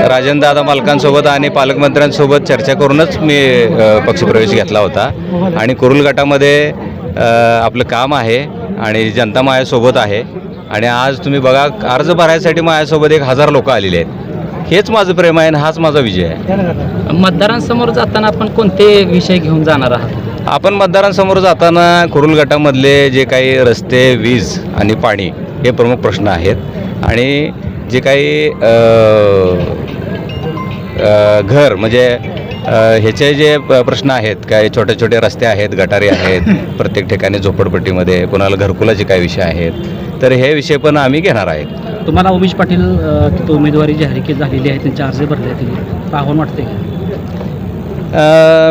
राजनदादा मालकांसोबत आणि पालकमंत्र्यांसोबत चर्चा करूनच मी पक्षप्रवेश घेतला होता आणि कुरुल गटामध्ये आपलं काम आहे आणि जनता माझ्यासोबत आहे आणि आज तुम्ही बघा अर्ज भरायसाठी माझ्यासोबत 1000 लोक आलेले आहेत. हेच माझं प्रेम आहे आणि हाच माझा विजय आहे. मतदारांसमोर जाताना आपण कोणते विषय घेऊन जाणार आहात? आपण मतदारांसमोर जाताना कुरुल गटामधले जे काही रस्ते, वीज आणि पाणी हे प्रमुख प्रश्न आहेत आणि जे काही घर म्हणजे ह्याचे जे प्रश्न आहेत, काय छोटे छोटे रस्ते आहेत, गटारे आहेत, प्रत्येक ठिकाणी झोपडपट्टीमध्ये कोणाला घरकुलाचे काय विषय आहेत, तर हे विषय पण आम्ही घेणार आहेत. तुम्हाला उमेश पाटील तिथं उमेदवारी जाहीर झालेली आहे, त्यांचे अर्ज भरले आहेत, आव्हान वाटते?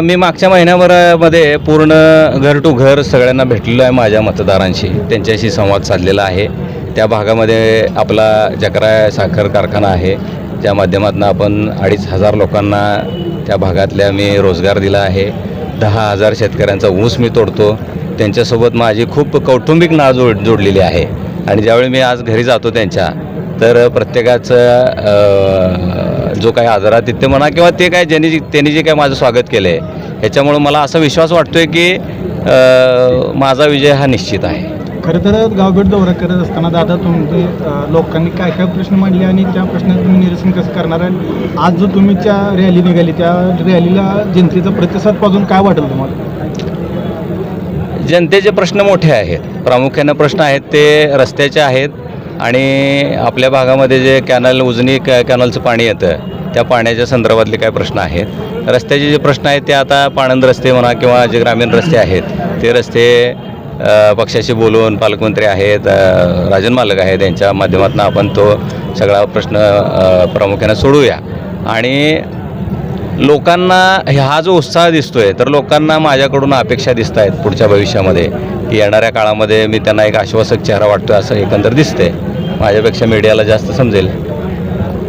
मी मागच्या महिन्याभरामध्ये पूर्ण घर टू घर सगळ्यांना भेटलेलो आहे, माझ्या मतदारांशी त्यांच्याशी संवाद साधलेला आहे. त्या भागामध्ये आपला जकरा साखर कारखाना आहे, त्या माध्यमातून आपण 2500 लोकांना त्या भागातल्या मी रोजगार दिला आहे. 10,000 शेतकऱ्यांचा ऊस मी तोडतो. त्यांच्यासोबत माझी खूप कौटुंबिक नाळ जोडलेली आहे आणि ज्यावेळी मी आज घरी जातो त्यांच्या, तर प्रत्येकाचं जो काही आदरातिथ्य म्हणा किंवा ते काय त्यांनी जे काय माझं स्वागत केलं आहे ह्याच्यामुळं मला असा विश्वास वाटतो आहे की माझा विजय हा निश्चित आहे. खरं तर गावभेट दौरा करत असताना दादा तुमचे लोकांनी काय काय प्रश्न मांडले आणि त्या प्रश्नाचं तुम्ही निरसन कसं करणार आहे? आज जो तुम्ही त्या रॅली निघाली त्या रॅलीला जनतेचा प्रतिसाद पाहून काय वाटेल तुम्हाला? जनतेचे प्रश्न मोठे आहेत. प्रामुख्यानं प्रश्न आहेत ते रस्त्याचे आहेत आणि आपल्या भागामध्ये जे कॅनल उजनी कॅनलचं पाणी येतं त्या पाण्याच्या संदर्भातले काय प्रश्न आहेत. रस्त्याचे जे प्रश्न आहेत ते आता पाणंद रस्ते म्हणा किंवा जे ग्रामीण रस्ते आहेत ते रस्ते पक्षाशी बोलून पालकमंत्री आहेत, राजन मालक आहेत, यांच्या माध्यमातून आपण तो सगळा प्रश्न प्रामुख्याने सोडूया आणि लोकांना हा जो उत्साह दिसतोय तर लोकांना माझ्याकडून अपेक्षा दिसत आहेत पुढच्या भविष्यामध्ये की येणाऱ्या काळामध्ये मी त्यांना एक आश्वासक चेहरा वाटतो असं एकंदर दिसते. माझ्यापेक्षा मीडियाला जास्त समजेल.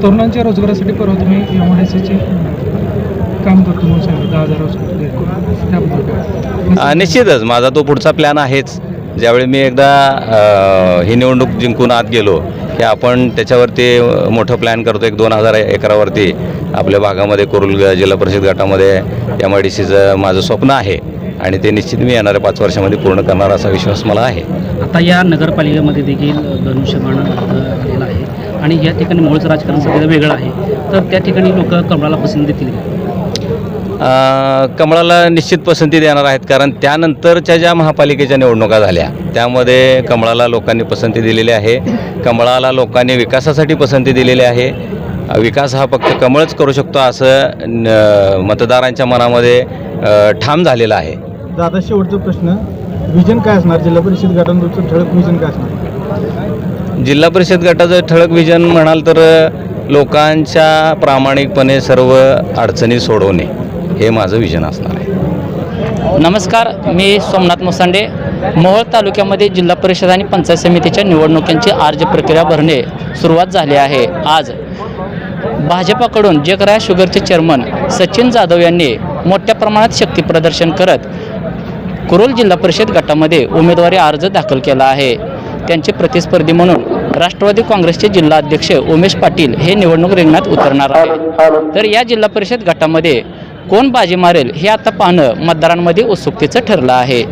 तरुणांच्या रोजगारासाठी परवा तुम्ही एमआयडीसीचे काम करतो म्हणून सांगितलं 10,000 निश्चितच माझा तो पुढचा प्लॅन आहेच. ज्यावेळी मी एकदा ही निवडणूक जिंकून आत गेलो की आपण त्याच्यावरती मोठं प्लॅन करतो. 2,000 एकरावरती आपल्या भागामध्ये कुरुल जिल्हा परिषद गटामध्ये MIDCचं माझं स्वप्न आहे आणि ते निश्चित मी येणाऱ्या 5 वर्षामध्ये पूर्ण करणार असा विश्वास मला आहे. आता या नगरपालिकेमध्ये देखील धनुष्यबाण आलेला आहे आणि या ठिकाणी मूळचं राजकारण सगळं वेगळं आहे, तर त्या ठिकाणी लोक कमळाला पसंती देतील? कमळाला निश्चित पसंती देणार आहेत, कारण त्यानंतरच्या ज्या महापालिकेच्या निवडणुका झाल्या त्यामध्ये कमळाला लोकांनी पसंती दिलेली आहे. कमळाला लोकांनी विकासासाठी पसंती दिलेली आहे. विकास हा फक्त कमळच करू शकतो असं मतदारांच्या मनामध्ये ठाम झालेलं आहे. दादा शेवटचा प्रश्न, विजन काय असणार जिल्हा परिषद गटांचं ठळक विजन काय असणार? जिल्हा परिषद गटाचं ठळक विजन म्हणाल तर लोकांच्या प्रामाणिकपणे सर्व अडचणी सोडवणे हे माझं विजन असणार आहे. नमस्कार, मी सोमनाथ मोसांडे. मोहोळ तालुक्यामध्ये जिल्हा परिषद आणि पंचायत समितीच्या निवडणुकींची अर्ज प्रक्रिया भरणे सुरुवात झाली आहे. आज भाजपाकडून जकरा शुगरचे चेअरमन सचिन जाधव यांनी मोठ्या प्रमाणात शक्ती प्रदर्शन करत कुरुल जिल्हा परिषद गटामध्ये उमेदवारी अर्ज दाखल केला आहे. त्यांचे प्रतिस्पर्धी म्हणून राष्ट्रवादी काँग्रेसचे जिल्हा अध्यक्ष उमेश पाटील हे निवडणूक रिंगणात उतरणार आहे. तर या जिल्हा परिषद गटामध्ये कोण बाजी मारेल हे आता पाहणं मतदारांमध्ये उत्सुकतेचं ठरलं आहे.